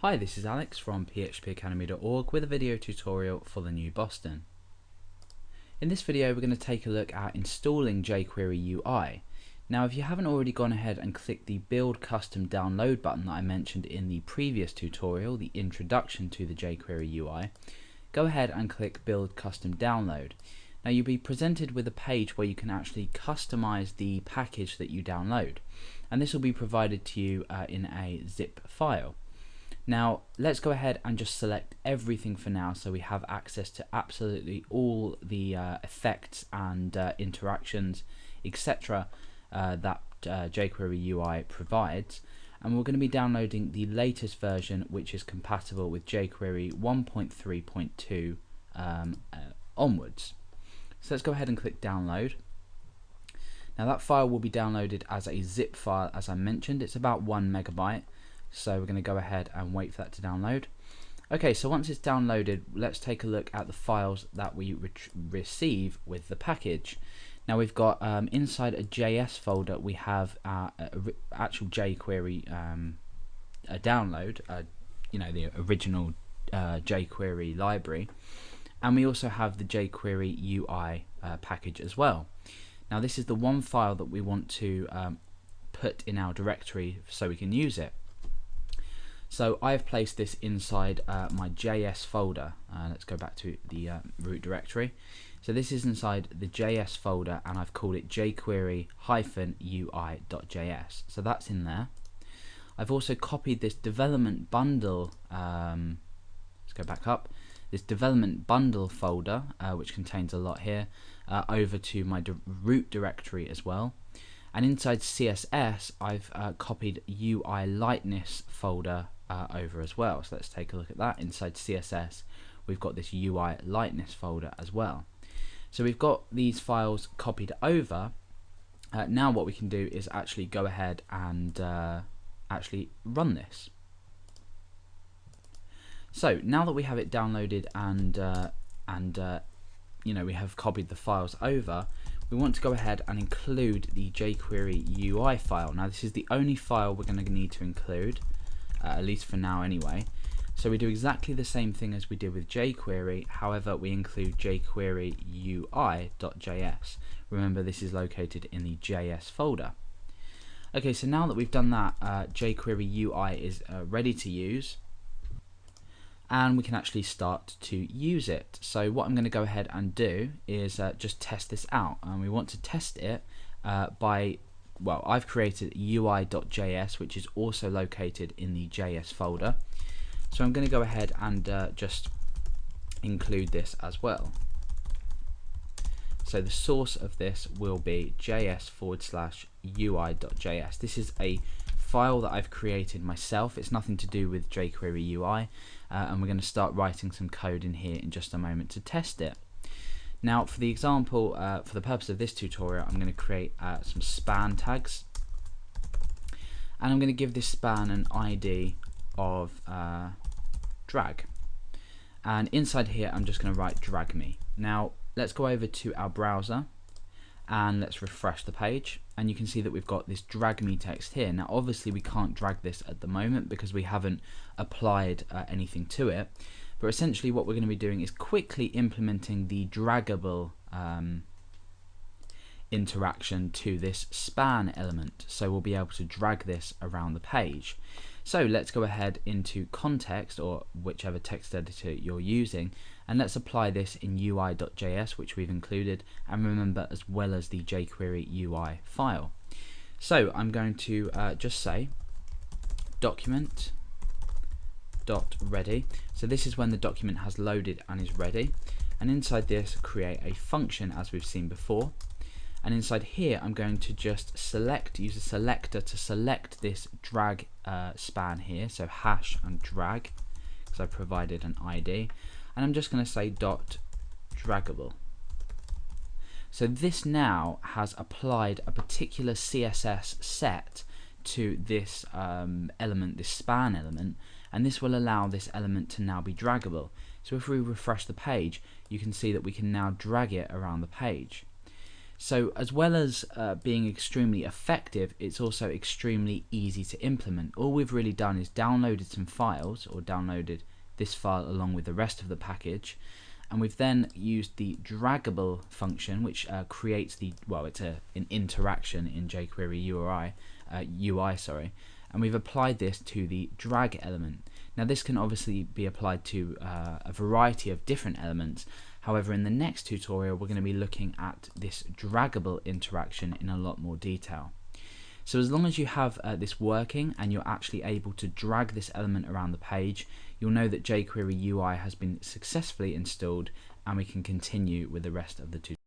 Hi, this is Alex from phpacademy.org with a video tutorial for the new Boston. In this video we're going to take a look at installing jQuery UI. Now if you haven't already gone ahead and clicked the Build Custom Download button that I mentioned in the previous tutorial, the introduction to the jQuery UI, go ahead and click Build Custom Download. Now you'll be presented with a page where you can actually customize the package that you download, and this will be provided to you in a zip file. Now let's go ahead and just select everything for now so we have access to absolutely all the effects and interactions, etc. that jQuery UI provides, and we're going to be downloading the latest version, which is compatible with jQuery 1.3.2 onwards. So let's go ahead and click download. Now that file will be downloaded as a zip file, as I mentioned. It's about 1 megabyte. So we're going to go ahead and wait for that to download. Okay, so once it's downloaded, let's take a look at the files that we receive with the package. Now we've got inside a JS folder, we have actual jQuery a download, the original jQuery library, and we also have the jQuery UI package as well. Now this is the one file that we want to put in our directory so we can use it. So I've placed this inside my JS folder. Let's go back to the root directory. So this is inside the JS folder, and I've called it jQuery-ui.js. So that's in there. I've also copied this development bundle. Let's go back up. This development bundle folder, which contains a lot here, over to my root directory as well. And inside CSS, I've copied UI lightness folder over as well. So let's take a look at that. Inside CSS, we've got this UI lightness folder as well. So we've got these files copied over. Now what we can do is actually go ahead and actually run this. So now that we have it downloaded and we have copied the files over, we want to go ahead and include the jQuery UI file. Now this is the only file we're going to need to include, at least for now anyway. So we do exactly the same thing as we did with jQuery, however we include jQuery UI.js. Remember, this is located in the JS folder. Okay, so now that we've done that, jQuery UI is ready to use, and we can actually start to use it. So what I'm going to go ahead and do is just test this out, and we want to test it I've created UI.js, which is also located in the JS folder. So I'm going to go ahead and just include this as well. So the source of this will be js/ui.js. This is a file that I've created myself. It's nothing to do with jQuery UI, and we're going to start writing some code in here in just a moment to test it. Now for the example, for the purpose of this tutorial, I'm going to create some span tags, and I'm going to give this span an ID of drag, and inside here I'm just going to write drag me. Now let's go over to our browser and let's refresh the page, and you can see that we've got this drag me text here. Now obviously we can't drag this at the moment because we haven't applied anything to it, but essentially what we're going to be doing is quickly implementing the draggable interaction to this span element, so we'll be able to drag this around the page. So let's go ahead into context, or whichever text editor you're using, and let's apply this in UI.js, which we've included, and remember, as well as the jQuery UI file. So I'm going to just say document.ready. So this is when the document has loaded and is ready, and inside this create a function as we've seen before. And inside here I'm going to just use a selector to select this drag span here, so hash and drag, because I provided an ID, and I'm just going to say .draggable. So this now has applied a particular CSS set to this element, this span element, and this will allow this element to now be draggable. So if we refresh the page, you can see that we can now drag it around the page. So as well as being extremely effective, it's also extremely easy to implement. All we've really done is downloaded some files, or downloaded this file along with the rest of the package, and we've then used the draggable function, which creates the, well, it's an interaction in jQuery UI, and we've applied this to the drag element. Now this can obviously be applied to a variety of different elements. However, in the next tutorial we're going to be looking at this draggable interaction in a lot more detail. So as long as you have this working and you're actually able to drag this element around the page, you'll know that jQuery UI has been successfully installed, and we can continue with the rest of the tutorial.